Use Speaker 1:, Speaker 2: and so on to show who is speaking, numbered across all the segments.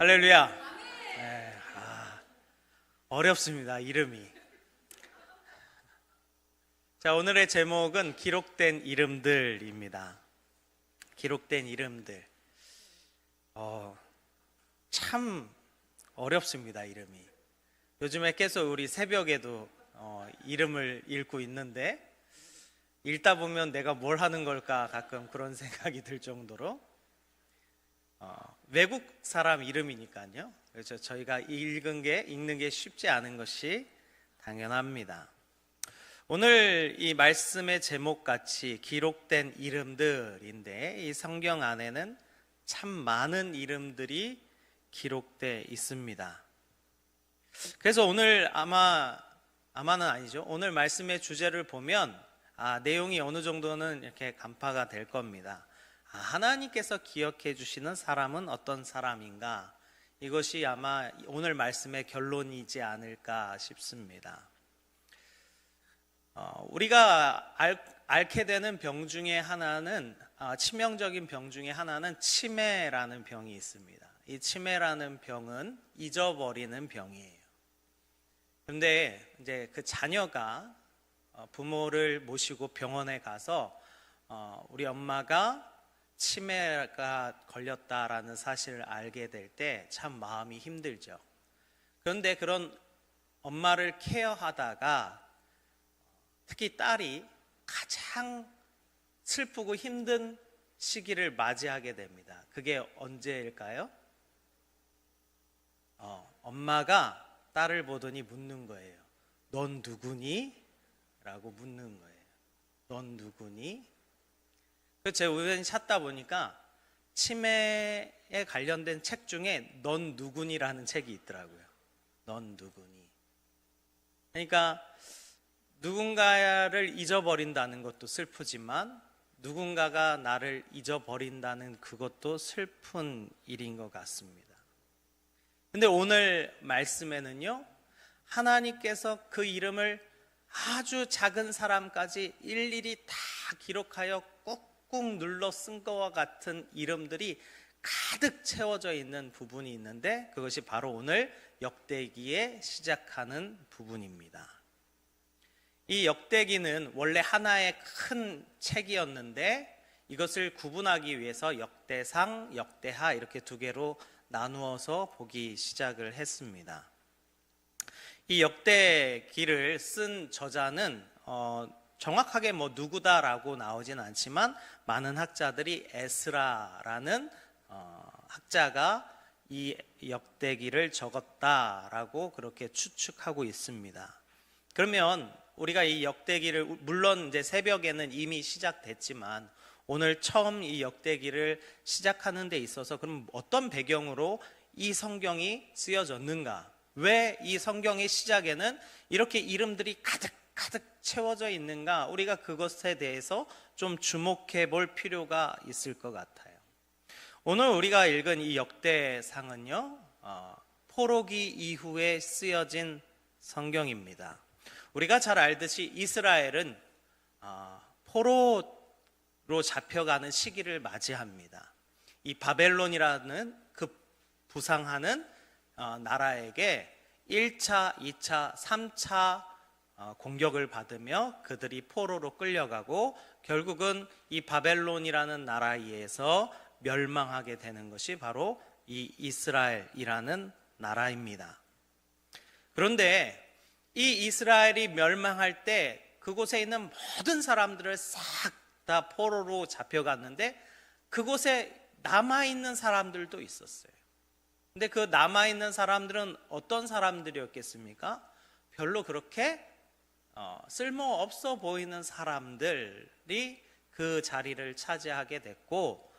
Speaker 1: 할렐루야. 네, 어렵습니다, 이름이. 자, 오늘의 제목은 기록된 이름들입니다. 기록된 이름들. 참 어렵습니다, 이름이. 요즘에 계속 우리 새벽에도 이름을 읽고 있는데, 읽다 보면 내가 뭘 하는 걸까 가끔 그런 생각이 들 정도로 외국 사람 이름이니까요. 그래서 저희가 읽는 게 쉽지 않은 것이 당연합니다. 오늘 이 말씀의 제목같이 기록된 이름들인데, 이 성경 안에는 참 많은 이름들이 기록되어 있습니다. 그래서 오늘 아마는 아니죠. 오늘 말씀의 주제를 보면 내용이 어느 정도는 이렇게 간파가 될 겁니다. 하나님께서 기억해 주시는 사람은 어떤 사람인가? 이것이 아마 오늘 말씀의 결론이지 않을까 싶습니다. 우리가 앓게 되는 병 중에 하나는, 치명적인 병 중에 하나는 치매라는 병이 있습니다. 이 치매라는 병은 잊어버리는 병이에요. 그런데 이제 그 자녀가 부모를 모시고 병원에 가서 우리 엄마가 치매가 걸렸다라는 사실을 알게 될 때 참 마음이 힘들죠. 그런데 그런 엄마를 케어하다가 특히 딸이 가장 슬프고 힘든 시기를 맞이하게 됩니다. 그게 언제일까요? 엄마가 딸을 보더니 묻는 거예요. 넌 누구니? 라고 묻는 거예요. 넌 누구니? 제가 우연히 찾다 보니까 치매에 관련된 책 중에 넌 누구니라는 책이 있더라고요. 넌 누구니? 그러니까 누군가를 잊어버린다는 것도 슬프지만 누군가가 나를 잊어버린다는 그것도 슬픈 일인 것 같습니다. 근데 오늘 말씀에는요, 하나님께서 그 이름을 아주 작은 사람까지 일일이 다 기록하여 꾹꾹 눌러 쓴 것과 같은 이름들이 가득 채워져 있는 부분이 있는데, 그것이 바로 오늘 역대기에 시작하는 부분입니다. 이 역대기는 원래 하나의 큰 책이었는데 이것을 구분하기 위해서 역대상, 역대하 이렇게 두 개로 나누어서 보기 시작을 했습니다. 이 역대기를 쓴 저자는 정확하게 누구다라고 나오진 않지만 많은 학자들이 에스라라는 학자가 이 역대기를 적었다라고 그렇게 추측하고 있습니다. 그러면 우리가 이 역대기를, 물론 이제 새벽에는 이미 시작됐지만 오늘 처음 이 역대기를 시작하는 데 있어서 그럼 어떤 배경으로 이 성경이 쓰여졌는가? 왜 이 성경의 시작에는 이렇게 이름들이 가득 채워져 있는가? 우리가 그것에 대해서 좀 주목해 볼 필요가 있을 것 같아요. 오늘 우리가 읽은 이 역대상은요, 포로기 이후에 쓰여진 성경입니다. 우리가 잘 알듯이 이스라엘은 포로로 잡혀가는 시기를 맞이합니다. 이 바벨론이라는 그 부상하는 나라에게 1차, 2차, 3차 공격을 받으며 그들이 포로로 끌려가고 결국은 이 바벨론이라는 나라에 의해서 멸망하게 되는 것이 바로 이 이스라엘이라는 나라입니다. 그런데 이 이스라엘이 멸망할 때 그곳에 있는 모든 사람들을 싹 다 포로로 잡혀갔는데 그곳에 남아있는 사람들도 있었어요. 근데 그 남아있는 사람들은 어떤 사람들이었겠습니까? 별로 그렇게 쓸모없어 보이는 사람들이 그 자리를 차지하게 됐고,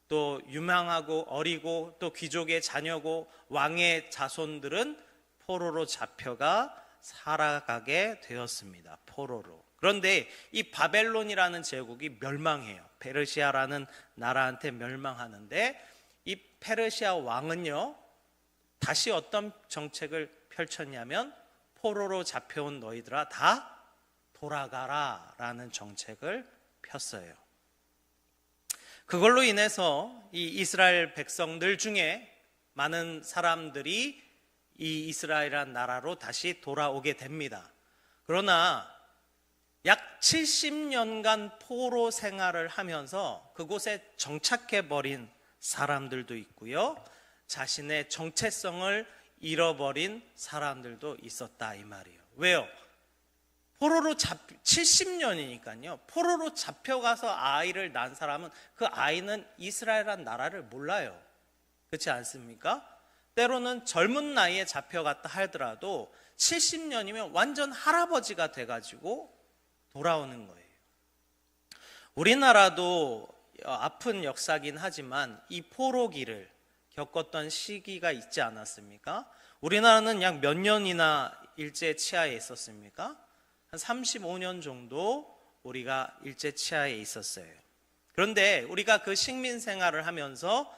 Speaker 1: 또 유명하고 어리고 또 귀족의 자녀고 왕의 자손들은 포로로 잡혀가 살아가게 되었습니다. 포로로. 그런데 이 바벨론이라는 제국이 멸망해요. 페르시아라는 나라한테 멸망하는데 이 페르시아 왕은요, 다시 어떤 정책을 펼쳤냐면 포로로 잡혀온 너희들아 다 돌아가라 라는 정책을 폈어요. 그걸로 인해서 이 이스라엘 백성들 중에 많은 사람들이 이 이스라엘이라는 나라로 다시 돌아오게 됩니다. 그러나 약 70년간 포로 생활을 하면서 그곳에 정착해버린 사람들도 있고요, 자신의 정체성을 잃어버린 사람들도 있었다 이 말이에요. 왜요? 70년이니까요. 포로로 잡혀가서 아이를 낳은 사람은 그 아이는 이스라엘이라는 나라를 몰라요. 그렇지 않습니까? 때로는 젊은 나이에 잡혀갔다 하더라도 70년이면 완전 할아버지가 돼가지고 돌아오는 거예요. 우리나라도 아픈 역사긴 하지만 이 포로기를 겪었던 시기가 있지 않았습니까? 우리나라는 약 몇 년이나 일제 치하에 있었습니까? 한 35년 정도 우리가 일제 치하에 있었어요. 그런데 우리가 그 식민 생활을 하면서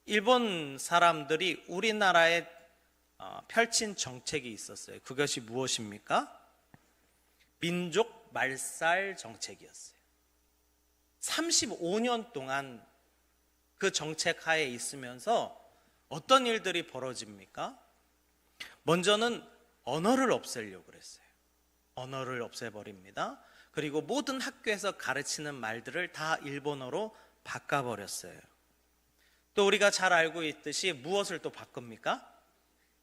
Speaker 1: 일본 사람들이 우리나라에 펼친 정책이 있었어요. 그것이 무엇입니까? 민족 말살 정책이었어요. 35년 동안 그 정책 하에 있으면서 어떤 일들이 벌어집니까? 먼저는 언어를 없애려고 그랬어요. 언어를 없애버립니다. 그리고 모든 학교에서 가르치는 말들을 다 일본어로 바꿔버렸어요. 또 우리가 잘 알고 있듯이 무엇을 또 바꿉니까?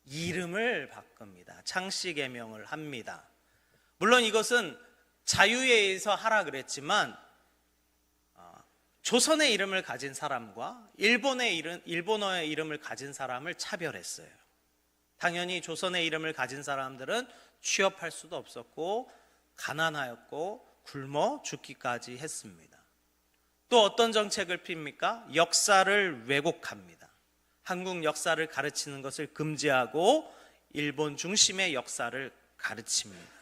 Speaker 1: 이름을 바꿉니다. 창씨 개명을 합니다. 물론 이것은 자유에 의해서 하라 그랬지만 조선의 이름을 가진 사람과 일본어의 이름을 가진 사람을 차별했어요. 당연히 조선의 이름을 가진 사람들은 취업할 수도 없었고 가난하였고 굶어 죽기까지 했습니다. 또 어떤 정책을 핍니까? 역사를 왜곡합니다. 한국 역사를 가르치는 것을 금지하고 일본 중심의 역사를 가르칩니다.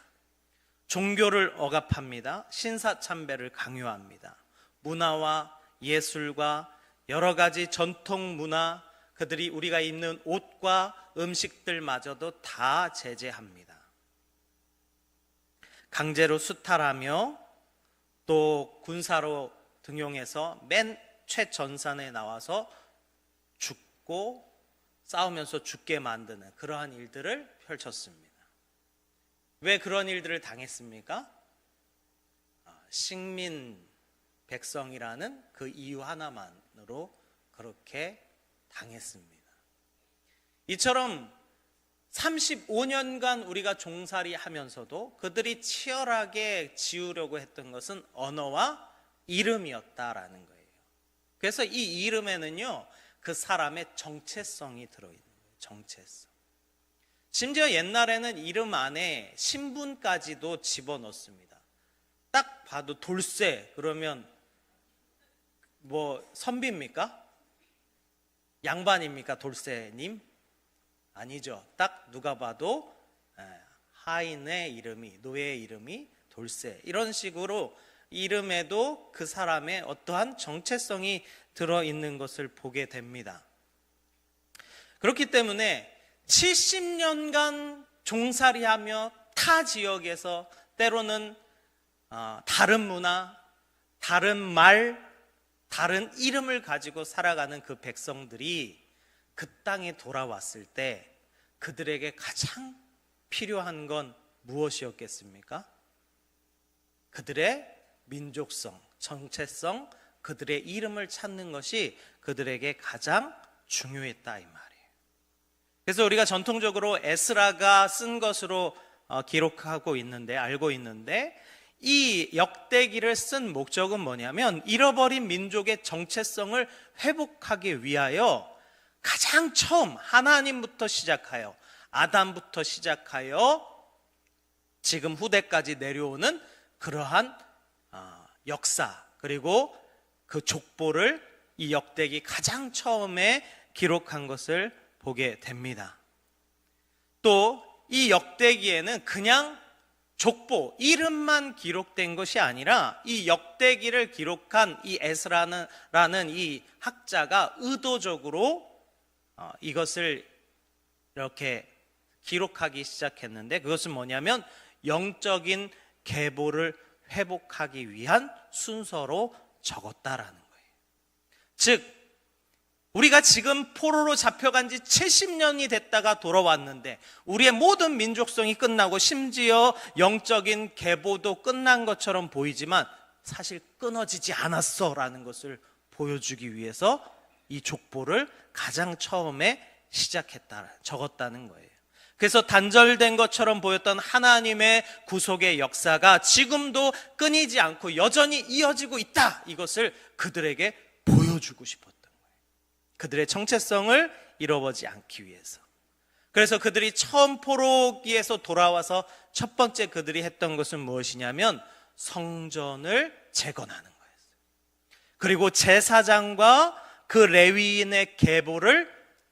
Speaker 1: 종교를 억압합니다. 신사참배를 강요합니다. 문화와 예술과 여러 가지 전통 문화, 그들이 우리가 입는 옷과 음식들마저도 다 제재합니다. 강제로 수탈하며 또 군사로 등용해서 맨 최전선에 나와서 죽고 싸우면서 죽게 만드는 그러한 일들을 펼쳤습니다. 왜 그런 일들을 당했습니까? 식민 백성이라는 그 이유 하나만으로 그렇게 당했습니다. 이처럼 35년간 우리가 종살이 하면서도 그들이 치열하게 지우려고 했던 것은 언어와 이름이었다라는 거예요. 그래서 이 이름에는요, 그 사람의 정체성이 들어있는 거예요. 정체성. 심지어 옛날에는 이름 안에 신분까지도 집어넣습니다. 딱 봐도 돌쇠 그러면 뭐 선비입니까? 양반입니까? 돌쇠님? 아니죠. 딱 누가 봐도 하인의 이름이, 노예의 이름이 돌쇠, 이런 식으로 이름에도 그 사람의 어떠한 정체성이 들어있는 것을 보게 됩니다. 그렇기 때문에 70년간 종살이하며 타 지역에서 때로는 다른 문화, 다른 말, 다른 이름을 가지고 살아가는 그 백성들이 그 땅에 돌아왔을 때 그들에게 가장 필요한 건 무엇이었겠습니까? 그들의 민족성, 정체성, 그들의 이름을 찾는 것이 그들에게 가장 중요했다 이 말이에요. 그래서 우리가 전통적으로 에스라가 쓴 것으로 기록하고 있는데, 알고 있는데, 이 역대기를 쓴 목적은 뭐냐면 잃어버린 민족의 정체성을 회복하기 위하여 가장 처음 하나님부터 시작하여, 아담부터 시작하여 지금 후대까지 내려오는 그러한 역사, 그리고 그 족보를 이 역대기 가장 처음에 기록한 것을 보게 됩니다. 또 이 역대기에는 그냥 족보, 이름만 기록된 것이 아니라 이 역대기를 기록한 이 에스라는 이 학자가 의도적으로 이것을 이렇게 기록하기 시작했는데, 그것은 뭐냐면 영적인 계보를 회복하기 위한 순서로 적었다라는 거예요. 즉 우리가 지금 포로로 잡혀간 지 70년이 됐다가 돌아왔는데 우리의 모든 민족성이 끝나고 심지어 영적인 계보도 끝난 것처럼 보이지만 사실 끊어지지 않았어라는 것을 보여주기 위해서 이 족보를 가장 처음에 적었다는 거예요. 그래서 단절된 것처럼 보였던 하나님의 구속의 역사가 지금도 끊이지 않고 여전히 이어지고 있다. 이것을 그들에게 보여주고 싶었던 거예요. 그들의 정체성을 잃어버리지 않기 위해서. 그래서 그들이 처음 포로기에서 돌아와서 첫 번째 그들이 했던 것은 무엇이냐면 성전을 재건하는 거였어요. 그리고 제사장과 그 레위인의 계보를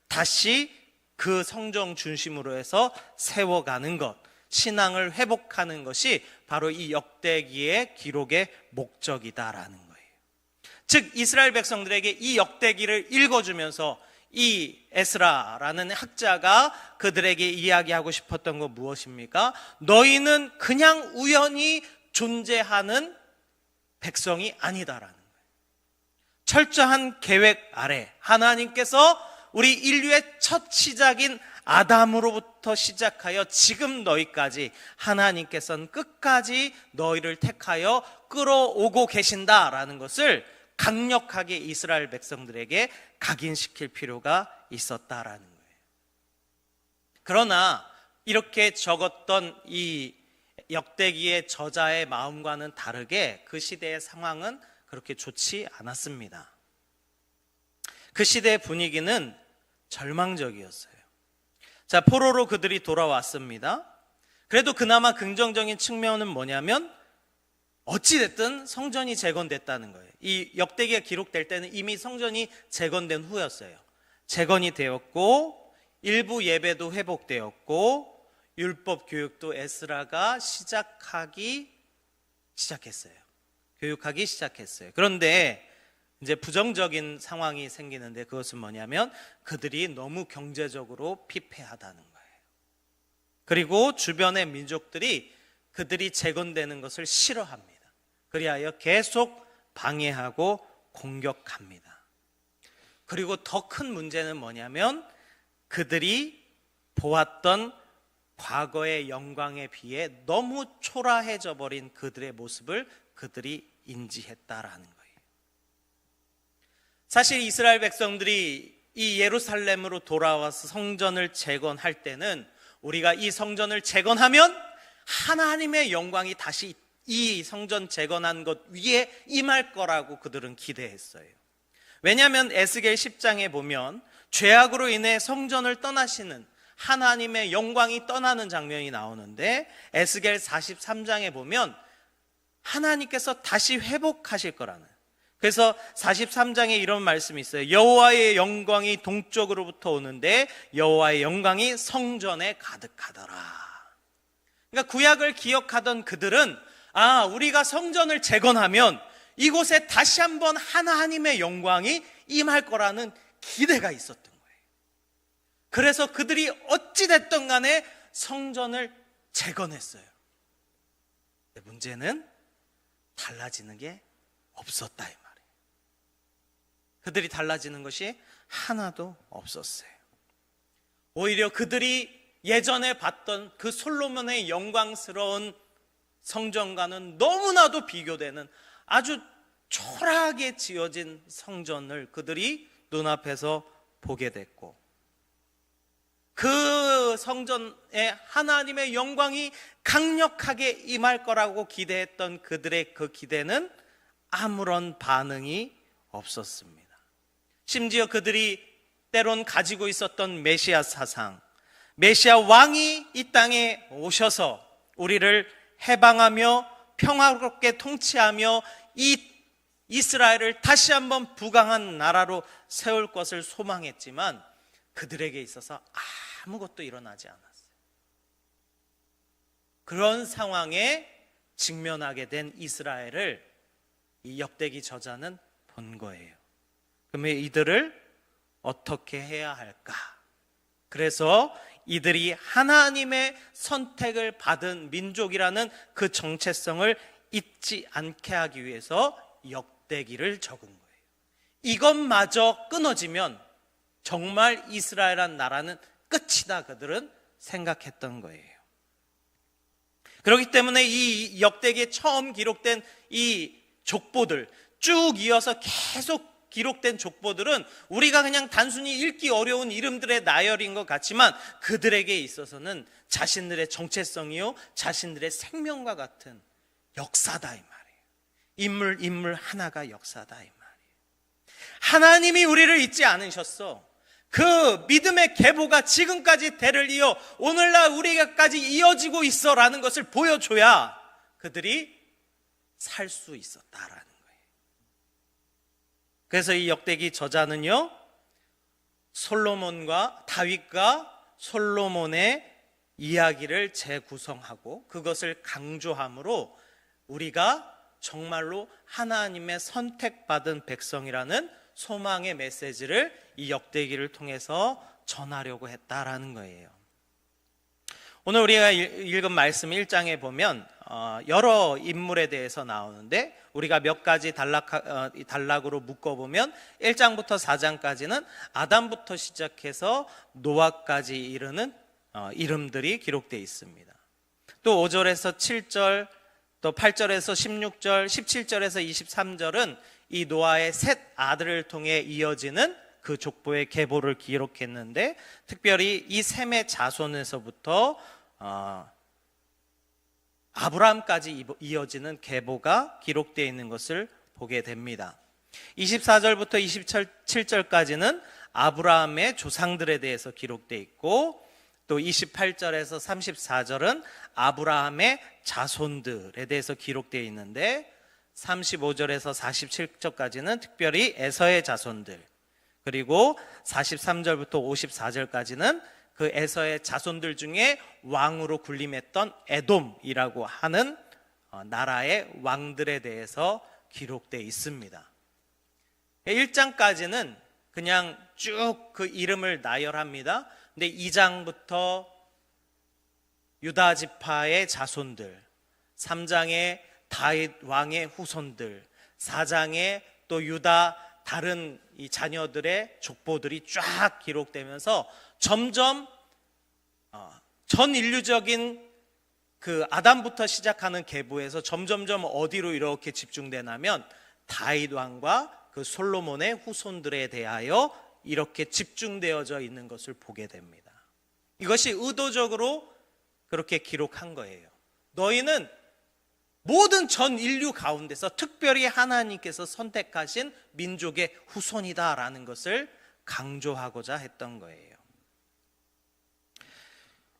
Speaker 1: 다시 그 성전 중심으로 해서 세워가는 것, 신앙을 회복하는 것이 바로 이 역대기의 기록의 목적이다라는 거예요. 즉 이스라엘 백성들에게 이 역대기를 읽어주면서 이 에스라라는 학자가 그들에게 이야기하고 싶었던 건 무엇입니까? 너희는 그냥 우연히 존재하는 백성이 아니다라는 거예요. 철저한 계획 아래 하나님께서 우리 인류의 첫 시작인 아담으로부터 시작하여 지금 너희까지 하나님께서는 끝까지 너희를 택하여 끌어오고 계신다라는 것을 강력하게 이스라엘 백성들에게 각인시킬 필요가 있었다라는 거예요. 그러나 이렇게 적었던 이 역대기의 저자의 마음과는 다르게 그 시대의 상황은 그렇게 좋지 않았습니다. 그 시대의 분위기는 절망적이었어요. 자, 포로로 그들이 돌아왔습니다. 그래도 그나마 긍정적인 측면은 뭐냐면 어찌됐든 성전이 재건됐다는 거예요. 이 역대기가 기록될 때는 이미 성전이 재건된 후였어요. 재건이 되었고 일부 예배도 회복되었고 율법 교육도 에스라가 교육하기 시작했어요. 그런데 이제 부정적인 상황이 생기는데 그것은 뭐냐면 그들이 너무 경제적으로 피폐하다는 거예요. 그리고 주변의 민족들이 그들이 재건되는 것을 싫어합니다. 그리하여 계속 방해하고 공격합니다. 그리고 더 큰 문제는 뭐냐면 그들이 보았던 과거의 영광에 비해 너무 초라해져 버린 그들의 모습을 그들이 인지했다라는 거예요. 사실 이스라엘 백성들이 이 예루살렘으로 돌아와서 성전을 재건할 때는 우리가 이 성전을 재건하면 하나님의 영광이 다시 이 성전 재건한 것 위에 임할 거라고 그들은 기대했어요. 왜냐하면 에스겔 10장에 보면 죄악으로 인해 성전을 떠나시는 하나님의 영광이 떠나는 장면이 나오는데 에스겔 43장에 보면 하나님께서 다시 회복하실 거라는, 그래서 43장에 이런 말씀이 있어요. 여호와의 영광이 동쪽으로부터 오는데 여호와의 영광이 성전에 가득하더라. 그러니까 구약을 기억하던 그들은 우리가 성전을 재건하면 이곳에 다시 한번 하나님의 영광이 임할 거라는 기대가 있었던 거예요. 그래서 그들이 어찌됐든 간에 성전을 재건했어요. 근데 문제는 달라지는 게 없었다 이 말이에요. 그들이 달라지는 것이 하나도 없었어요. 오히려 그들이 예전에 봤던 그 솔로몬의 영광스러운 성전과는 너무나도 비교되는 아주 초라하게 지어진 성전을 그들이 눈앞에서 보게 됐고, 그 성전에 하나님의 영광이 강력하게 임할 거라고 기대했던 그들의 그 기대는 아무런 반응이 없었습니다. 심지어 그들이 때론 가지고 있었던 메시아 사상, 메시아 왕이 이 땅에 오셔서 우리를 해방하며 평화롭게 통치하며 이 이스라엘을 다시 한번 부강한 나라로 세울 것을 소망했지만 그들에게 있어서 아무것도 일어나지 않았어요. 그런 상황에 직면하게 된 이스라엘을 이 역대기 저자는 본 거예요. 그러면 이들을 어떻게 해야 할까? 그래서 이들이 하나님의 선택을 받은 민족이라는 그 정체성을 잊지 않게 하기 위해서 역대기를 적은 거예요. 이것마저 끊어지면 정말 이스라엘한 나라는 끝이다 그들은 생각했던 거예요. 그렇기 때문에 이 역대기에 처음 기록된 이 족보들, 쭉 이어서 계속 기록된 족보들은 우리가 그냥 단순히 읽기 어려운 이름들의 나열인 것 같지만 그들에게 있어서는 자신들의 정체성이요, 자신들의 생명과 같은 역사다 이 말이에요. 인물 하나가 역사다 이 말이에요. 하나님이 우리를 잊지 않으셨어. 그 믿음의 계보가 지금까지 대를 이어 오늘날 우리가까지 이어지고 있어라는 것을 보여줘야 그들이 살 수 있었다라는 거예요. 그래서 이 역대기 저자는요, 다윗과 솔로몬의 이야기를 재구성하고 그것을 강조함으로 우리가 정말로 하나님의 선택받은 백성이라는 소망의 메시지를 이 역대기를 통해서 전하려고 했다라는 거예요. 오늘 우리가 읽은 말씀 1장에 보면 여러 인물에 대해서 나오는데 우리가 몇 가지 단락으로 묶어보면 1장부터 4장까지는 아담부터 시작해서 노아까지 이르는 이름들이 기록되어 있습니다. 또 5절에서 7절, 또 8절에서 16절, 17절에서 23절은 이 노아의 셋 아들을 통해 이어지는 그 족보의 계보를 기록했는데 특별히 이 셈의 자손에서부터 아브라함까지 이어지는 계보가 기록되어 있는 것을 보게 됩니다. 24절부터 27절까지는 아브라함의 조상들에 대해서 기록되어 있고 또 28절에서 34절은 아브라함의 자손들에 대해서 기록되어 있는데 35절에서 47절까지는 특별히 에서의 자손들, 그리고 43절부터 54절까지는 그 에서의 자손들 중에 왕으로 군림했던 에돔이라고 하는 나라의 왕들에 대해서 기록되어 있습니다. 1장까지는 그냥 쭉 그 이름을 나열합니다. 근데 2장부터 유다 지파의 자손들, 3장에 다윗 왕의 후손들, 4장에 또 유다 다른 이 자녀들의 족보들이 쫙 기록되면서 점점 전 인류적인 그 아담부터 시작하는 계보에서 점점점 어디로 이렇게 집중되냐면 다윗 왕과 그 솔로몬의 후손들에 대하여 이렇게 집중되어져 있는 것을 보게 됩니다. 이것이 의도적으로 그렇게 기록한 거예요. 너희는 모든 전 인류 가운데서 특별히 하나님께서 선택하신 민족의 후손이다라는 것을 강조하고자 했던 거예요.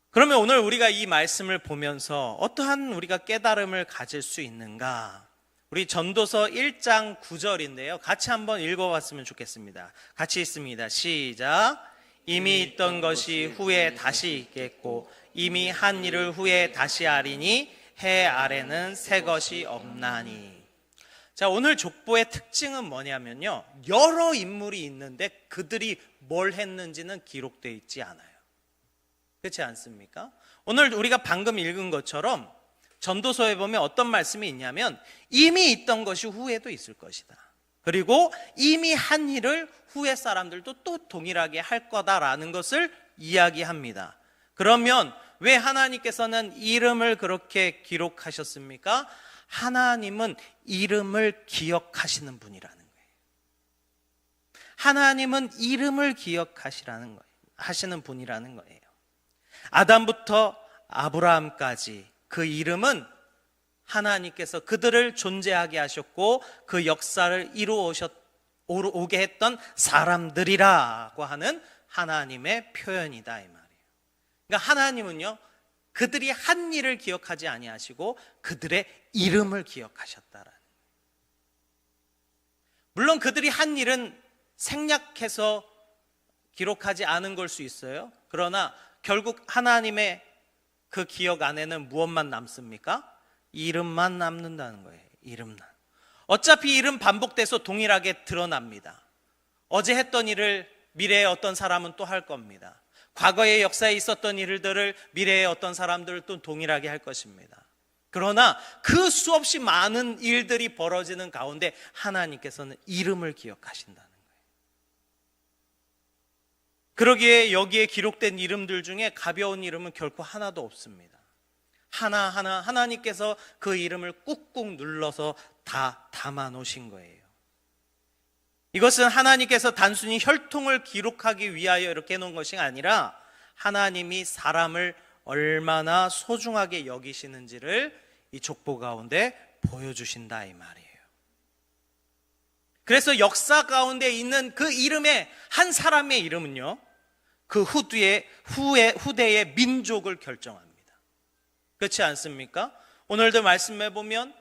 Speaker 1: 그러면 오늘 우리가 이 말씀을 보면서 어떠한 우리가 깨달음을 가질 수 있는가? 우리 전도서 1장 9절인데요. 같이 한번 읽어봤으면 좋겠습니다. 같이 읽습니다. 시작. 이미 있던 것이 후에 다시 있겠고 이미 한 일을 후에 다시 하리니 해 아래는 새 것이 없나니. 자, 오늘 족보의 특징은 뭐냐면요, 여러 인물이 있는데 그들이 뭘 했는지는 기록되어 있지 않아요. 그렇지 않습니까? 오늘 우리가 방금 읽은 것처럼 전도서에 보면 어떤 말씀이 있냐면 이미 있던 것이 후에도 있을 것이다. 그리고 이미 한 일을 후에 사람들도 또 동일하게 할 거다라는 것을 이야기합니다. 그러면 왜 하나님께서는 이름을 그렇게 기록하셨습니까? 하나님은 이름을 기억하시는 분이라는 거예요. 하나님은 이름을 기억하시라는 거예요. 하시는 분이라는 거예요. 아담부터 아브라함까지 그 이름은 하나님께서 그들을 존재하게 하셨고 그 역사를 오게 했던 사람들이라고 하는 하나님의 표현이다 이 말이에요. 그러니까 하나님은요, 그들이 한 일을 기억하지 아니하시고 그들의 이름을 기억하셨다라는. 물론 그들이 한 일은 생략해서 기록하지 않은 걸 수 있어요. 그러나 결국 하나님의 그 기억 안에는 무엇만 남습니까? 이름만 남는다는 거예요. 이름만. 어차피 이름 반복돼서 동일하게 드러납니다. 어제 했던 일을 미래에 어떤 사람은 또 할 겁니다. 과거의 역사에 있었던 일들을 미래에 어떤 사람들은 또 동일하게 할 것입니다. 그러나 그 수없이 많은 일들이 벌어지는 가운데 하나님께서는 이름을 기억하신다는 거예요. 그러기에 여기에 기록된 이름들 중에 가벼운 이름은 결코 하나도 없습니다. 하나하나 하나님께서 그 이름을 꾹꾹 눌러서 다 담아 놓으신 거예요. 이것은 하나님께서 단순히 혈통을 기록하기 위하여 이렇게 해놓은 것이 아니라 하나님이 사람을 얼마나 소중하게 여기시는지를 이 족보 가운데 보여주신다 이 말이에요. 그래서 역사 가운데 있는 그 이름의 한 사람의 이름은요, 그 후대의 민족을 결정합니다. 그렇지 않습니까? 오늘도 말씀해 보면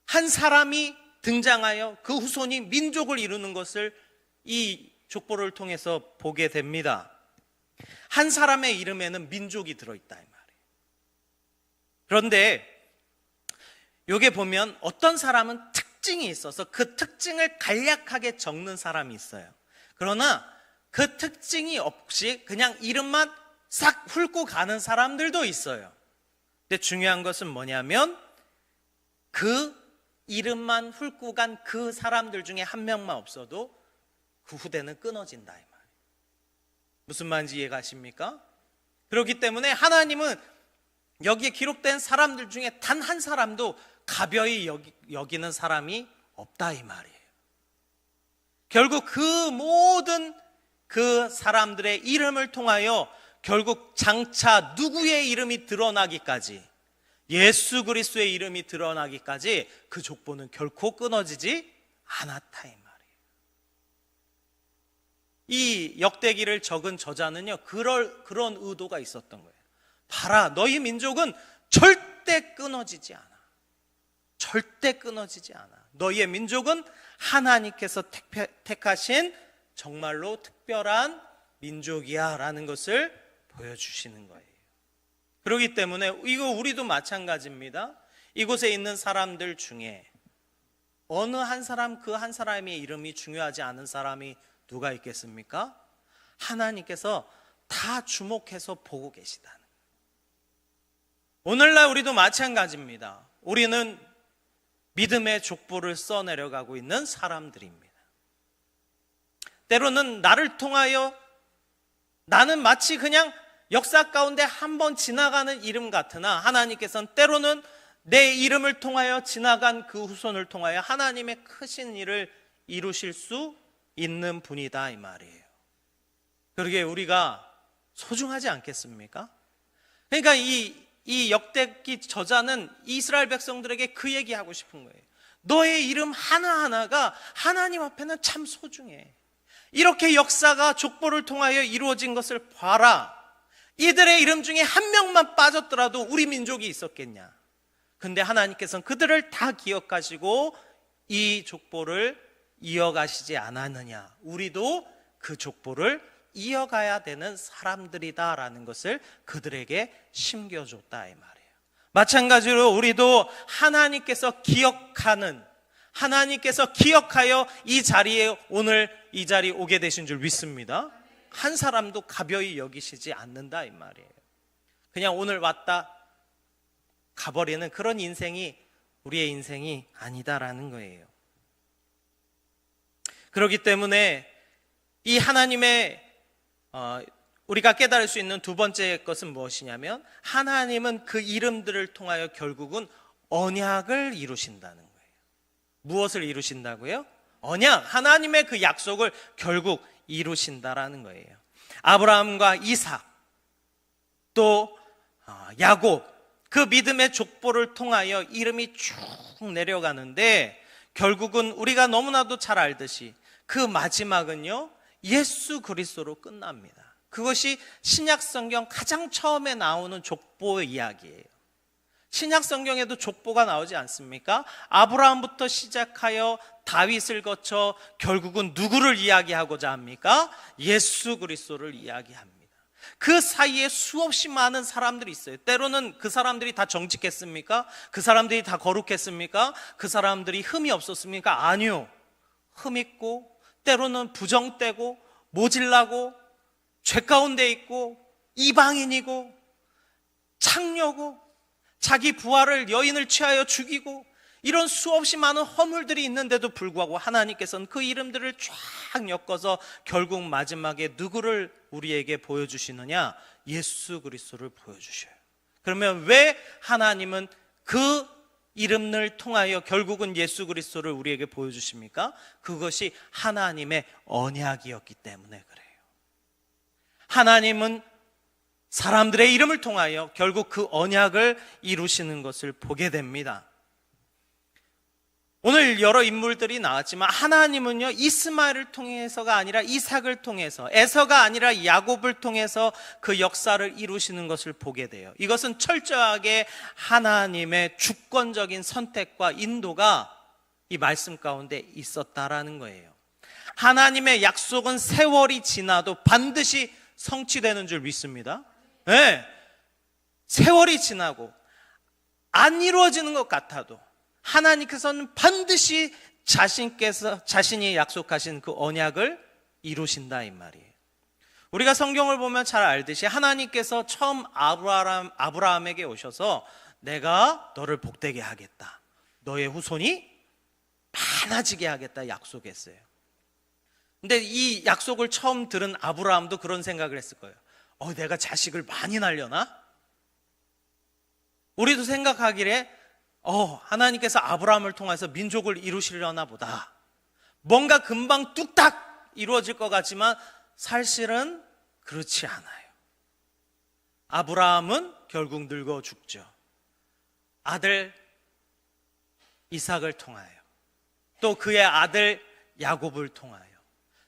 Speaker 1: 한 사람이 등장하여 그 후손이 민족을 이루는 것을 이 족보를 통해서 보게 됩니다. 한 사람의 이름에는 민족이 들어있다 이 말이에요. 그런데 여기 보면 어떤 사람은 특징이 있어서 그 특징을 간략하게 적는 사람이 있어요. 그러나 그 특징이 없이 그냥 이름만 싹 훑고 가는 사람들도 있어요. 근데 중요한 것은 뭐냐면 그 이름만 훑고 간 그 사람들 중에 한 명만 없어도 그 후대는 끊어진다 이 말이에요. 무슨 말인지 이해 가십니까? 그렇기 때문에 하나님은 여기에 기록된 사람들 중에 단 한 사람도 가벼이 여기는 사람이 없다 이 말이에요. 결국 그 모든 그 사람들의 이름을 통하여 결국 장차 누구의 이름이 드러나기까지, 예수 그리스도의 이름이 드러나기까지 그 족보는 결코 끊어지지 않았다 이 말이에요. 이 역대기를 적은 저자는요, 그런 의도가 있었던 거예요. 봐라, 너희 민족은 절대 끊어지지 않아. 절대 끊어지지 않아. 너희의 민족은 하나님께서 택하신 정말로 특별한 민족이야 라는 것을 보여주시는 거예요. 그렇기 때문에 이거 우리도 마찬가지입니다. 이곳에 있는 사람들 중에 어느 한 사람, 그 한 사람의 이름이 중요하지 않은 사람이 누가 있겠습니까? 하나님께서 다 주목해서 보고 계시다는 거예요. 오늘날 우리도 마찬가지입니다. 우리는 믿음의 족보를 써내려가고 있는 사람들입니다. 때로는 나를 통하여 나는 마치 그냥 역사 가운데 한번 지나가는 이름 같으나 하나님께서는 때로는 내 이름을 통하여 지나간 그 후손을 통하여 하나님의 크신 일을 이루실 수 있는 분이다 이 말이에요. 그러기에 우리가 소중하지 않겠습니까? 그러니까 이 역대기 저자는 이스라엘 백성들에게 그 얘기하고 싶은 거예요. 너의 이름 하나하나가 하나님 앞에는 참 소중해. 이렇게 역사가 족보를 통하여 이루어진 것을 봐라. 이들의 이름 중에 한 명만 빠졌더라도 우리 민족이 있었겠냐. 근데 하나님께서는 그들을 다 기억하시고 이 족보를 이어가시지 않았느냐. 우리도 그 족보를 이어가야 되는 사람들이다라는 것을 그들에게 심겨줬다 이 말이에요. 마찬가지로 우리도 하나님께서 기억하여 이 자리에 오늘 이 자리에 오게 되신 줄 믿습니다. 한 사람도 가벼이 여기시지 않는다 이 말이에요. 그냥 오늘 왔다 가버리는 그런 인생이 우리의 인생이 아니다라는 거예요. 그렇기 때문에 이 하나님의 우리가 깨달을 수 있는 두 번째 것은 무엇이냐면 하나님은 그 이름들을 통하여 결국은 언약을 이루신다는 거예요. 무엇을 이루신다고요? 언약, 하나님의 그 약속을 결국 이루신다라는 거예요. 아브라함과 이삭, 또 야곱, 그 믿음의 족보를 통하여 이름이 쭉 내려가는데 결국은 우리가 너무나도 잘 알듯이 그 마지막은요 예수 그리스도로 끝납니다. 그것이 신약 성경 가장 처음에 나오는 족보 이야기예요. 신약 성경에도 족보가 나오지 않습니까? 아브라함부터 시작하여 다윗을 거쳐 결국은 누구를 이야기하고자 합니까? 예수 그리스도를 이야기합니다. 그 사이에 수없이 많은 사람들이 있어요. 때로는 그 사람들이 다 정직했습니까? 그 사람들이 다 거룩했습니까? 그 사람들이 흠이 없었습니까? 아니요. 흠 있고 때로는 부정되고 모질라고 죄 가운데 있고 이방인이고 창녀고 자기 부하를 여인을 취하여 죽이고 이런 수없이 많은 허물들이 있는데도 불구하고 하나님께서는 그 이름들을 쫙 엮어서 결국 마지막에 누구를 우리에게 보여주시느냐? 예수 그리스도를 보여주셔요. 그러면 왜 하나님은 그 이름을 통하여 결국은 예수 그리스도를 우리에게 보여주십니까? 그것이 하나님의 언약이었기 때문에 그래요. 하나님은 사람들의 이름을 통하여 결국 그 언약을 이루시는 것을 보게 됩니다. 오늘 여러 인물들이 나왔지만 하나님은요, 이스마엘을 통해서가 아니라 이삭을 통해서, 에서가 아니라 야곱을 통해서 그 역사를 이루시는 것을 보게 돼요. 이것은 철저하게 하나님의 주권적인 선택과 인도가 이 말씀 가운데 있었다라는 거예요. 하나님의 약속은 세월이 지나도 반드시 성취되는 줄 믿습니다. 네. 세월이 지나고 안 이루어지는 것 같아도 하나님께서는 반드시 자신이 약속하신 그 언약을 이루신다 이 말이에요. 우리가 성경을 보면 잘 알듯이 하나님께서 처음 아브라함에게 오셔서 내가 너를 복되게 하겠다, 너의 후손이 많아지게 하겠다 약속했어요. 근데 이 약속을 처음 들은 아브라함도 그런 생각을 했을 거예요. 내가 자식을 많이 낳으려나? 우리도 생각하기에 하나님께서 아브라함을 통해서 민족을 이루시려나 보다. 뭔가 금방 뚝딱 이루어질 것 같지만 사실은 그렇지 않아요. 아브라함은 결국 늙어 죽죠. 아들 이삭을 통하여, 또 그의 아들 야곱을 통하여,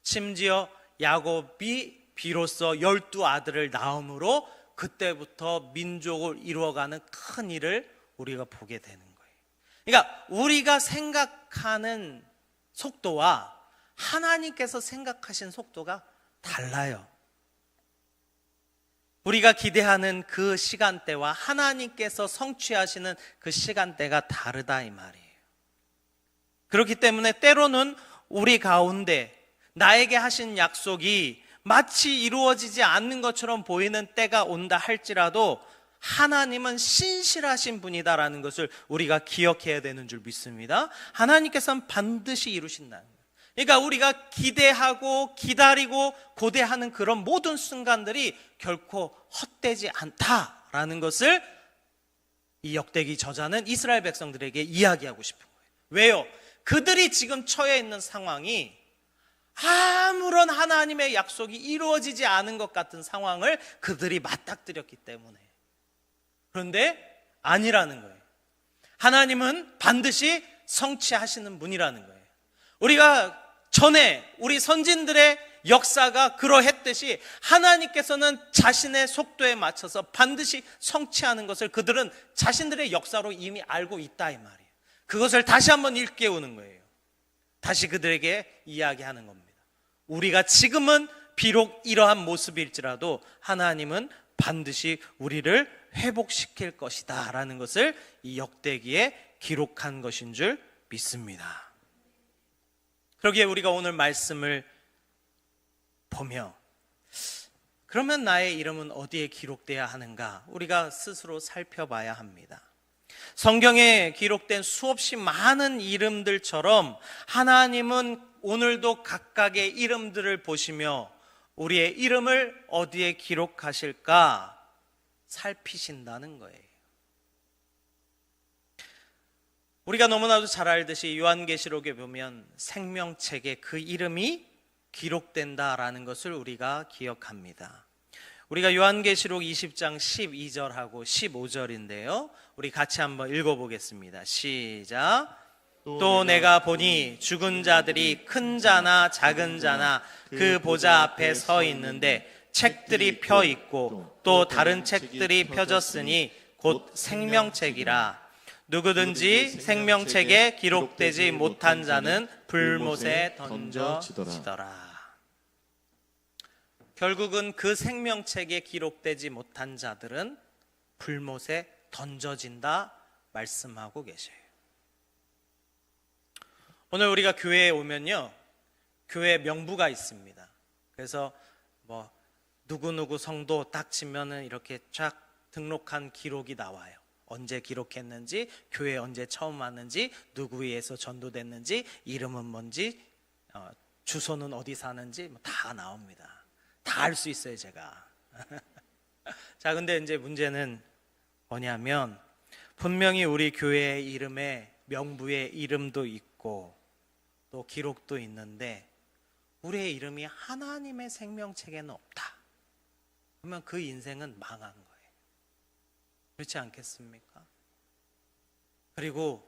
Speaker 1: 심지어 야곱이 비로소 12아들을 낳음으로 그때부터 민족을 이루어가는 큰 일을 우리가 보게 되는 거예요. 그러니까 우리가 생각하는 속도와 하나님께서 생각하신 속도가 달라요. 우리가 기대하는 그 시간대와 하나님께서 성취하시는 그 시간대가 다르다 이 말이에요. 그렇기 때문에 때로는 우리 가운데 나에게 하신 약속이 마치 이루어지지 않는 것처럼 보이는 때가 온다 할지라도 하나님은 신실하신 분이다라는 것을 우리가 기억해야 되는 줄 믿습니다. 하나님께서는 반드시 이루신다는 거예요. 그러니까 우리가 기대하고 기다리고 고대하는 그런 모든 순간들이 결코 헛되지 않다라는 것을 이 역대기 저자는 이스라엘 백성들에게 이야기하고 싶은 거예요. 왜요? 그들이 지금 처해 있는 상황이 아무런 하나님의 약속이 이루어지지 않은 것 같은 상황을 그들이 맞닥뜨렸기 때문에. 그런데 아니라는 거예요. 하나님은 반드시 성취하시는 분이라는 거예요. 우리가 전에 우리 선진들의 역사가 그러했듯이 하나님께서는 자신의 속도에 맞춰서 반드시 성취하는 것을 그들은 자신들의 역사로 이미 알고 있다 이 말이에요. 그것을 다시 한번 일깨우는 거예요. 다시 그들에게 이야기하는 겁니다. 우리가 지금은 비록 이러한 모습일지라도 하나님은 반드시 우리를 회복시킬 것이다 라는 것을 이 역대기에 기록한 것인 줄 믿습니다. 그러기에 우리가 오늘 말씀을 보며 그러면 나의 이름은 어디에 기록돼야 하는가? 우리가 스스로 살펴봐야 합니다. 성경에 기록된 수없이 많은 이름들처럼 하나님은 오늘도 각각의 이름들을 보시며 우리의 이름을 어디에 기록하실까 살피신다는 거예요. 우리가 너무나도 잘 알듯이 요한계시록에 보면 생명책에 그 이름이 기록된다라는 것을 우리가 기억합니다. 우리가 요한계시록 20장 12절하고 15절인데요. 우리 같이 한번 읽어보겠습니다. 시작. 또 내가 보니 죽은 자들이 큰 자나 작은 자나 그 보좌 앞에 서 있는데 책들이 펴 있고 또 다른 책들이 펴졌으니 곧 생명책이라. 누구든지 생명책에 기록되지 못한 자는 불못에 던져지더라. 결국은 그 생명책에 기록되지 못한 자들은 불못에 던져진다 말씀하고 계셔요. 오늘 우리가 교회에 오면요, 교회 명부가 있습니다. 그래서 누구누구 성도 딱 치면은 이렇게 쫙 등록한 기록이 나와요. 언제 기록했는지, 교회 언제 처음 왔는지, 누구에 의해서 전도됐는지, 이름은 뭔지, 주소는 어디 사는지 다 나옵니다. 다 알 수 있어요, 제가. 자, 근데 이제 문제는 뭐냐면 분명히 우리 교회의 이름에 명부에 이름도 있고 또 기록도 있는데 우리의 이름이 하나님의 생명책에는 없다. 그러면 그 인생은 망한 거예요. 그렇지 않겠습니까? 그리고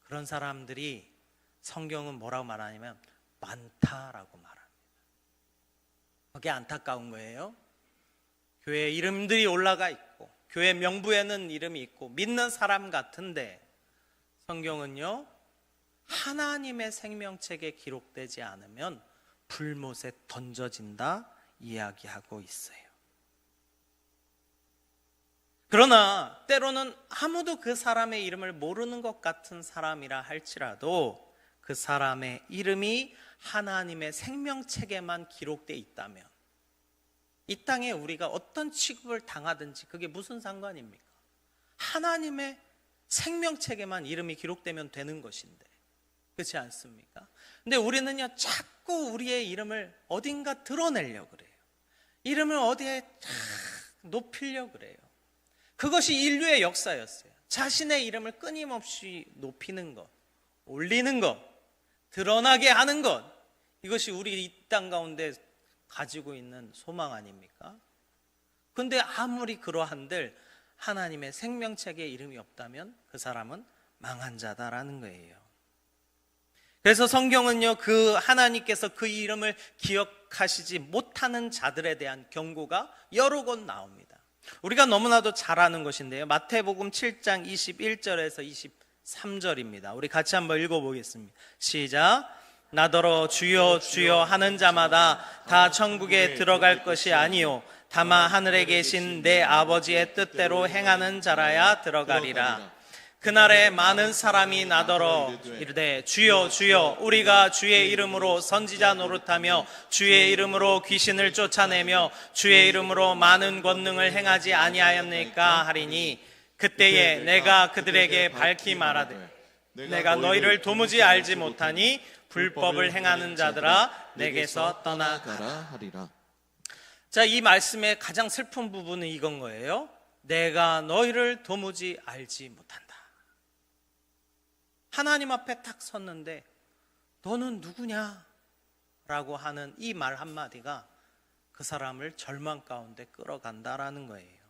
Speaker 1: 그런 사람들이 성경은 뭐라고 말하냐면 많다라고 말합니다. 그게 안타까운 거예요. 교회 이름들이 올라가 있고 교회 명부에는 이름이 있고 믿는 사람 같은데 성경은요, 하나님의 생명책에 기록되지 않으면 불못에 던져진다 이야기하고 있어요. 그러나 때로는 아무도 그 사람의 이름을 모르는 것 같은 사람이라 할지라도 그 사람의 이름이 하나님의 생명책에만 기록되어 있다면 이 땅에 우리가 어떤 취급을 당하든지 그게 무슨 상관입니까? 하나님의 생명책에만 이름이 기록되면 되는 것인데, 그렇지 않습니까? 근데 우리는요, 자꾸 우리의 이름을 어딘가 드러내려고 그래요. 이름을 어디에 높이려고 그래요. 그것이 인류의 역사였어요. 자신의 이름을 끊임없이 높이는 것, 올리는 것, 드러나게 하는 것, 이것이 우리 이 땅 가운데 가지고 있는 소망 아닙니까? 근데 아무리 그러한들 하나님의 생명책에 이름이 없다면 그 사람은 망한 자다라는 거예요. 그래서 성경은요, 그 하나님께서 그 이름을 기억하시지 못하는 자들에 대한 경고가 여러 곳 나옵니다. 우리가 너무나도 잘 아는 것인데요, 마태복음 7장 21절에서 23절입니다. 우리 같이 한번 읽어보겠습니다. 시작. 나더러 주여 주여 하는 자마다 다 천국에 들어갈 것이 아니요 다만 하늘에 계신 내 아버지의 뜻대로 행하는 자라야 들어가리라. 그날에 많은 사람이 나더러 이르되 주여 주여 우리가 주의 이름으로 선지자 노릇하며 주의 이름으로 귀신을 쫓아내며 주의 이름으로 많은 권능을 행하지 아니하였느니까 하리니 그때에 내가 그들에게 밝히 말하되 내가 너희를 도무지 알지 못하니 불법을 행하는 자들아 내게서 떠나가라 하리라. 자, 이 말씀의 가장 슬픈 부분은 이건 거예요. 내가 너희를 도무지 알지 못한다. 하나님 앞에 딱 섰는데 너는 누구냐? 라고 하는 이 말 한마디가 그 사람을 절망 가운데 끌어간다라는 거예요.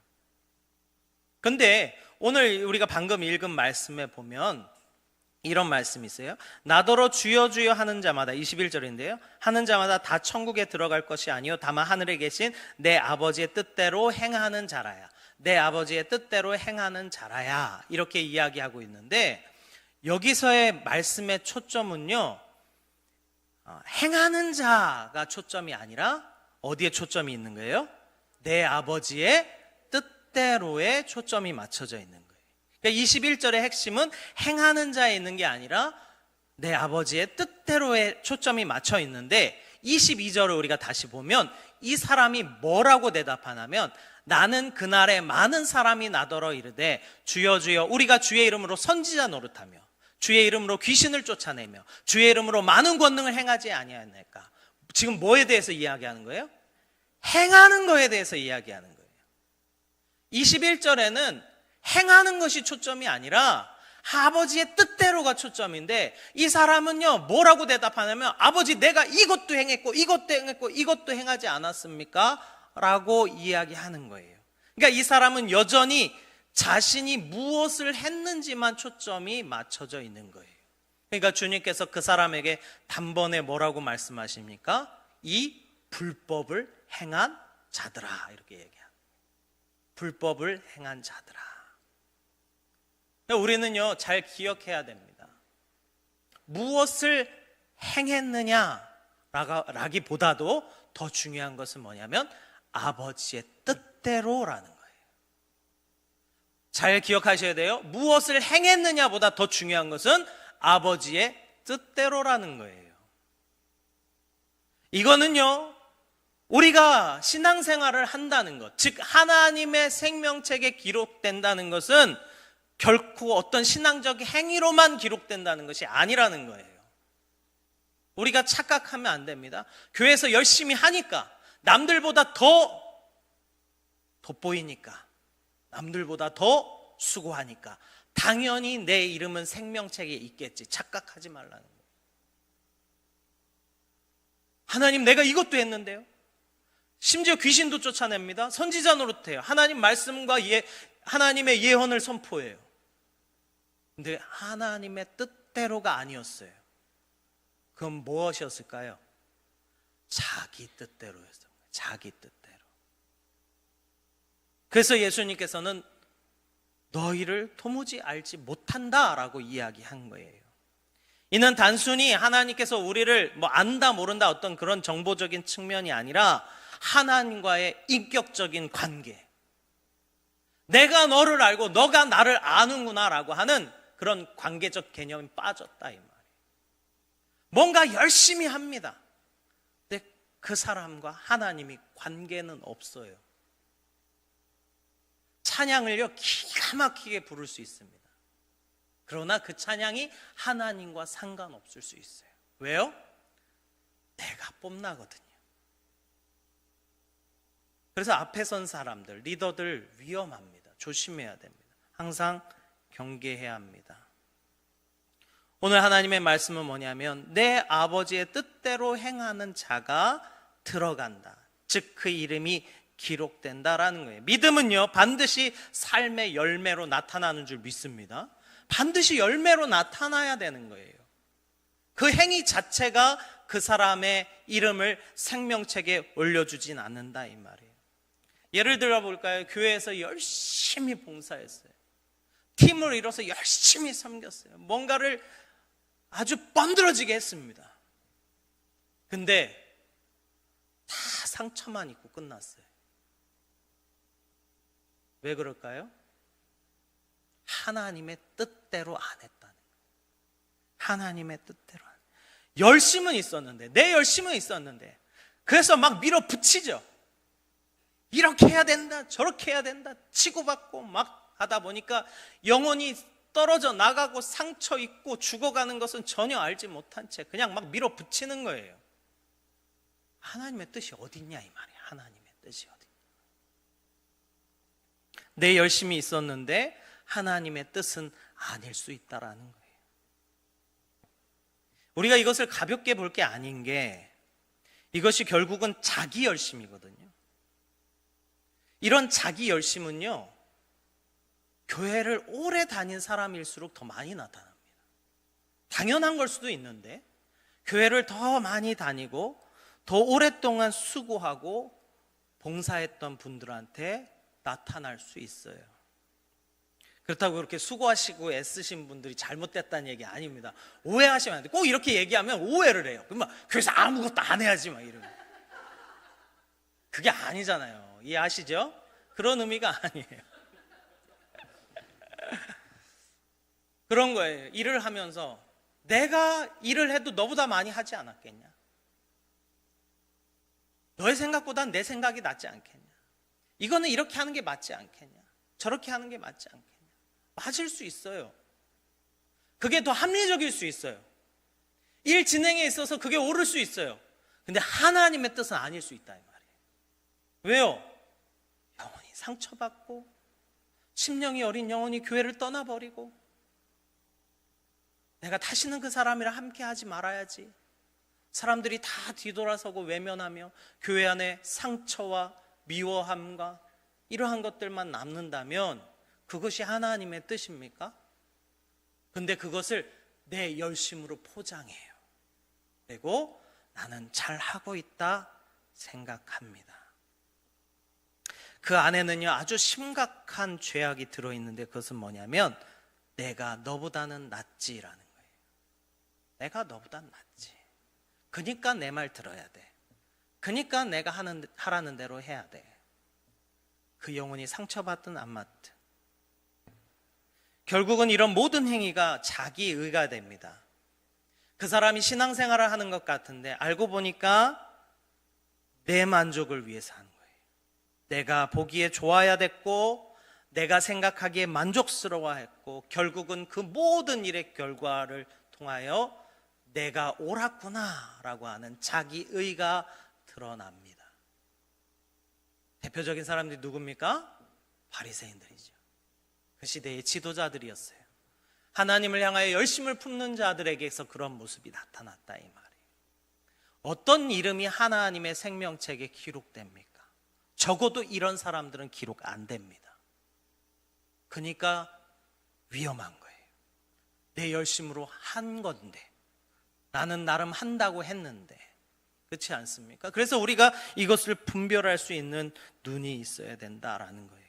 Speaker 1: 근데 오늘 우리가 방금 읽은 말씀에 보면 이런 말씀이 있어요. 나더러 주여 주여 하는 자마다, 21절인데요, 하는 자마다 다 천국에 들어갈 것이 아니요 다만 하늘에 계신 내 아버지의 뜻대로 행하는 자라야. 내 아버지의 뜻대로 행하는 자라야, 이렇게 이야기하고 있는데 여기서의 말씀의 초점은요, 행하는 자가 초점이 아니라 어디에 초점이 있는 거예요? 내 아버지의 뜻대로의 초점이 맞춰져 있는 거예요. 그러니까 21절의 핵심은 행하는 자에 있는 게 아니라 내 아버지의 뜻대로의 초점이 맞춰 있는데 22절을 우리가 다시 보면 이 사람이 뭐라고 대답하냐면 나는 그날에 많은 사람이 나더러 이르되 주여 주여 우리가 주의 이름으로 선지자 노릇하며 주의 이름으로 귀신을 쫓아내며 주의 이름으로 많은 권능을 행하지 아니하였나이까. 지금 뭐에 대해서 이야기하는 거예요? 행하는 거에 대해서 이야기하는 거예요. 21절에는 행하는 것이 초점이 아니라 아버지의 뜻대로가 초점인데 이 사람은요 뭐라고 대답하냐면 아버지 내가 이것도 행했고 이것도 행했고 이것도 행하지 않았습니까? 라고 이야기하는 거예요. 그러니까 이 사람은 여전히 자신이 무엇을 했는지만 초점이 맞춰져 있는 거예요. 그러니까 주님께서 그 사람에게 단번에 뭐라고 말씀하십니까? 이 불법을 행한 자들아, 이렇게 얘기합니다. 불법을 행한 자들아. 우리는요 잘 기억해야 됩니다. 무엇을 행했느냐라기보다도 더 중요한 것은 뭐냐면 아버지의 뜻대로라는 거예요. 잘 기억하셔야 돼요. 무엇을 행했느냐보다 더 중요한 것은 아버지의 뜻대로라는 거예요. 이거는요 우리가 신앙생활을 한다는 것, 즉 하나님의 생명책에 기록된다는 것은 결코 어떤 신앙적 행위로만 기록된다는 것이 아니라는 거예요. 우리가 착각하면 안 됩니다. 교회에서 열심히 하니까, 남들보다 더 돋보이니까, 남들보다 더 수고하니까 당연히 내 이름은 생명책에 있겠지, 착각하지 말라는 거예요. 하나님, 내가 이것도 했는데요. 심지어 귀신도 쫓아냅니다. 선지자 노릇해요. 하나님 말씀과 하나님의 예언을 선포해요. 근데 하나님의 뜻대로가 아니었어요. 그건 무엇이었을까요? 자기 뜻대로였어요. 자기 뜻대로. 그래서 예수님께서는 너희를 도무지 알지 못한다라고 이야기한 거예요. 이는 단순히 하나님께서 우리를 안다 모른다 어떤 그런 정보적인 측면이 아니라 하나님과의 인격적인 관계, 내가 너를 알고 너가 나를 아는구나 라고 하는 그런 관계적 개념이 빠졌다 이 말이에요. 뭔가 열심히 합니다. 근데 그 사람과 하나님이 관계는 없어요. 찬양을요 기가 막히게 부를 수 있습니다. 그러나 그 찬양이 하나님과 상관없을 수 있어요. 왜요? 내가 뽐나거든요. 그래서 앞에 선 사람들, 리더들 위험합니다. 조심해야 됩니다. 항상 경계해야 합니다. 오늘 하나님의 말씀은 뭐냐면 내 아버지의 뜻대로 행하는 자가 들어간다. 즉 그 이름이 기록된다라는 거예요. 믿음은요 반드시 삶의 열매로 나타나는 줄 믿습니다. 반드시 열매로 나타나야 되는 거예요. 그 행위 자체가 그 사람의 이름을 생명책에 올려주진 않는다 이 말이에요. 예를 들어 볼까요? 교회에서 열심히 봉사했어요. 팀을 이뤄서 열심히 섬겼어요. 뭔가를 아주 뻔들어지게 했습니다. 근데 다 상처만 입고 끝났어요. 왜 그럴까요? 하나님의 뜻대로 안 했다는 거예요. 하나님의 뜻대로 안. 열심은 있었는데, 내 열심은 있었는데, 그래서 막 밀어붙이죠. 이렇게 해야 된다, 저렇게 해야 된다, 치고받고 막 하다 보니까 영혼이 떨어져 나가고 상처 입고 죽어가는 것은 전혀 알지 못한 채 그냥 막 밀어붙이는 거예요. 하나님의 뜻이 어딨냐 이 말이에요. 하나님의 뜻이 어딨냐. 내 열심이 있었는데 하나님의 뜻은 아닐 수 있다라는 거예요. 우리가 이것을 가볍게 볼 게 아닌 게 이것이 결국은 자기 열심이거든요. 이런 자기 열심은요 교회를 오래 다닌 사람일수록 더 많이 나타납니다. 당연한 걸 수도 있는데 교회를 더 많이 다니고 더 오랫동안 수고하고 봉사했던 분들한테 나타날 수 있어요. 그렇다고 그렇게 수고하시고 애쓰신 분들이 잘못됐다는 얘기 아닙니다. 오해하시면 안 돼요. 꼭 이렇게 얘기하면 오해를 해요. 그러면 교회에서 아무것도 안 해야지 막 이러면. 그게 아니잖아요. 이해하시죠? 그런 의미가 아니에요. 그런 거예요. 일을 하면서 내가 일을 해도 너보다 많이 하지 않았겠냐? 너의 생각보단 내 생각이 낫지 않겠냐? 이거는 이렇게 하는 게 맞지 않겠냐? 저렇게 하는 게 맞지 않겠냐? 맞을 수 있어요. 그게 더 합리적일 수 있어요. 일 진행에 있어서 그게 옳을 수 있어요. 근데 하나님의 뜻은 아닐 수 있다 이 말이에요. 왜요? 영혼이 상처받고 심령이 어린 영혼이 교회를 떠나버리고 내가 다시는 그 사람이랑 함께 하지 말아야지. 사람들이 다 뒤돌아서고 외면하며 교회 안에 상처와 미워함과 이러한 것들만 남는다면 그것이 하나님의 뜻입니까? 근데 그것을 내 열심으로 포장해요. 그리고 나는 잘하고 있다 생각합니다. 그 안에는요 아주 심각한 죄악이 들어있는데 그것은 뭐냐면 내가 너보다는 낫지라는 거예요. 내가 너보다는 낫지. 그러니까 내 말 들어야 돼. 그러니까 내가 하라는 대로 해야 돼. 그 영혼이 상처받든 안 맞든 결국은 이런 모든 행위가 자기의가 됩니다. 그 사람이 신앙생활을 하는 것 같은데 알고 보니까 내 만족을 위해서 하는 거예요. 내가 보기에 좋아야 됐고 내가 생각하기에 만족스러워했고 결국은 그 모든 일의 결과를 통하여 내가 옳았구나라고 하는 자기의가 드러납니다. 대표적인 사람들이 누굽니까? 바리새인들이죠. 그 시대의 지도자들이었어요. 하나님을 향하여 열심을 품는 자들에게서 그런 모습이 나타났다 이 말이에요. 어떤 이름이 하나님의 생명책에 기록됩니까? 적어도 이런 사람들은 기록 안 됩니다. 그러니까 위험한 거예요. 내 열심으로 한 건데, 나는 나름 한다고 했는데, 그렇지 않습니까? 그래서 우리가 이것을 분별할 수 있는 눈이 있어야 된다라는 거예요.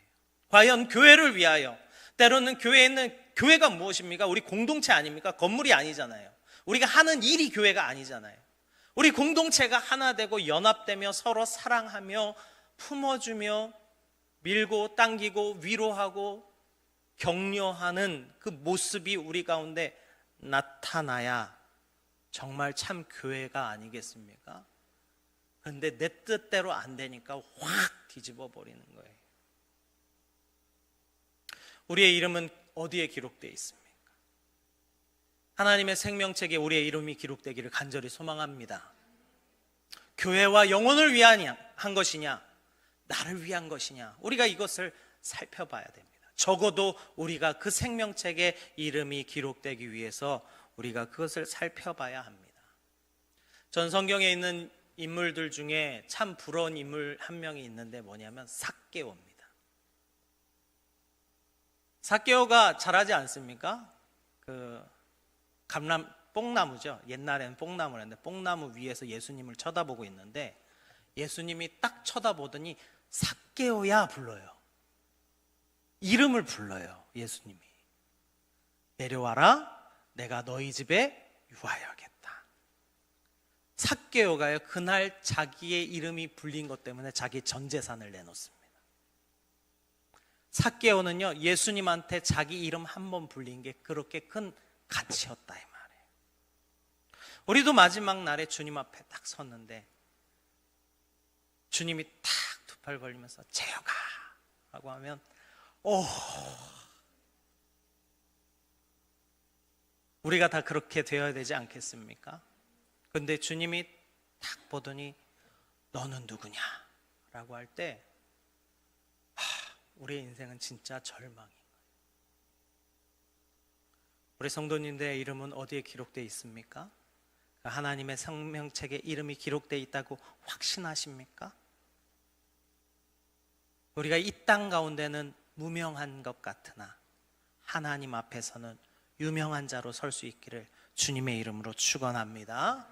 Speaker 1: 과연 교회를 위하여, 때로는 교회가 무엇입니까? 우리 공동체 아닙니까? 건물이 아니잖아요. 우리가 하는 일이 교회가 아니잖아요. 우리 공동체가 하나 되고 연합되며 서로 사랑하며 품어주며 밀고 당기고 위로하고 격려하는 그 모습이 우리 가운데 나타나야 정말 참 교회가 아니겠습니까? 그런데 내 뜻대로 안 되니까 확 뒤집어 버리는 거예요. 우리의 이름은 어디에 기록되어 있습니까? 하나님의 생명책에 우리의 이름이 기록되기를 간절히 소망합니다. 교회와 영혼을 위한 것이냐, 나를 위한 것이냐, 우리가 이것을 살펴봐야 됩니다. 적어도 우리가 그 생명책에 이름이 기록되기 위해서 우리가 그것을 살펴봐야 합니다. 전 성경에 있는 인물들 중에 참 부러운 인물 한 명이 있는데 뭐냐면 삭개오입니다. 삭개오가 잘하지 않습니까? 뽕나무죠. 옛날에는 뽕나무였는데 뽕나무 위에서 예수님을 쳐다보고 있는데 예수님이 딱 쳐다보더니 삭개오야 불러요. 이름을 불러요. 예수님이. 내려와라. 내가 너희 집에 유하여야겠다. 삭개오가요, 그날 자기의 이름이 불린 것 때문에 자기 전 재산을 내놓습니다. 삭개오는요, 예수님한테 자기 이름 한 번 불린 게 그렇게 큰 가치였다 이 말이에요. 우리도 마지막 날에 주님 앞에 딱 섰는데 주님이 탁 두 팔 벌리면서 제어가 라고 하면 우리가 다 그렇게 되어야 되지 않겠습니까? 근데 주님이 딱 보더니 너는 누구냐? 라고 할 때 우리의 인생은 진짜 절망이에요. 우리 성도님들의 이름은 어디에 기록되어 있습니까? 하나님의 생명책에 이름이 기록되어 있다고 확신하십니까? 우리가 이 땅 가운데는 무명한 것 같으나 하나님 앞에서는 유명한 자로 설 수 있기를 주님의 이름으로 축원합니다.